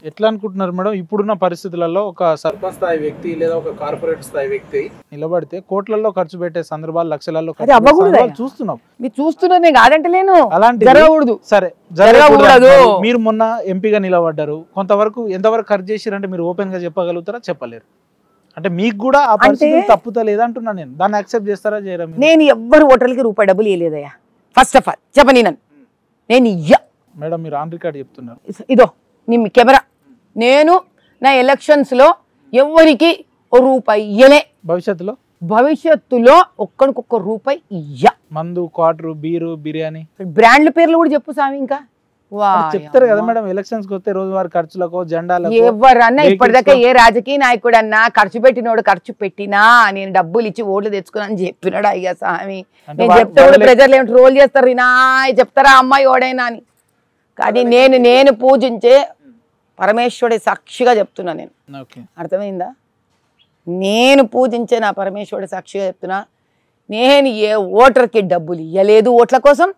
ఎట్లా అనుకుంటున్నారు మేడం ఇప్పుడున్న పరిస్థితులలో ఒక సర్పంచ్ స్థాయి వ్యక్తి లేదా ఒక కార్పొరేట్ స్థాయి వ్యక్తి నిలబడితే కోట్లలో ఖర్చు పెట్టే సందర్భాలు లక్షలలో చూస్తున్నాం. మీరు చూస్తున్నది కాదంటలేను, అలాంటి జరగకూడదు. సరే జరగకూడదు. మీరు మొన్న ఎంపీగా నిలబడ్డారు, కొంతవరకు ఎంతవరకు ఖర్చు చేసిరంటే మీరు ఓపెన్ గా చెప్పగలుగుతారా? చెప్పలేరు. అంటే మీకు కూడా ఆ పరిస్థితి తప్పుతా లేదంటున్నా నేను. దాన్ని యాక్సెప్ట్ చేస్తారా చేయరా? నేను ఎవ్వరు ఓటర్లకి రూపాయి డబ్బులు ఇవ్వలేదయ్యా. ఫస్ట్ ఆఫ్ ఆల్ చెప్పని నేను ఇయ్యా. మేడం మీరు ఆన్ రికార్డ్ చెప్తున్నారు. ఇదో నీ కెమెరా. నేను నా ఎలక్షన్స్ లో ఎవరికి రూపాయి ఇయ్యలే. భవిష్యత్తులో ఒక్కడికొక్క రూపాయి ఇయ్యా. మందు, క్వార్టర్, బీరు, బిర్యానీ బ్రాండ్ల పేర్లు కూడా చెప్పు స్వామి. ఇంకా చెప్తారు కదా మేడం ఎలక్షన్స్ కి వస్తే రోజువారీ ఖర్చులకు జెండాలకు. ఎవరన్నా ఇప్పటిదాకా ఏ రాజకీయ నాయకుడు అన్నా ఖర్చు పెట్టినోడు ఖర్చు పెట్టినా నేను డబ్బులు ఇచ్చి ఓట్లు తెచ్చుకున్నా అని చెప్పినాడు అయ్యా స్వామి. నేను చెప్తే కూడా ప్రజలు ఏమిటి రోల్ చేస్తారు, నా చెప్తారా అమ్మాయి ఓడైనా అని. కానీ నేను పూజించే పరమేశ్వరుడి సాక్షిగా చెప్తున్నా. నేను అర్థమైందా? నేను పూజించే నా పరమేశ్వరుడి సాక్షిగా చెప్తున్నా. నేను ఏ ఓటర్కి డబ్బులు ఇవ్వలేదు ఓట్ల కోసం.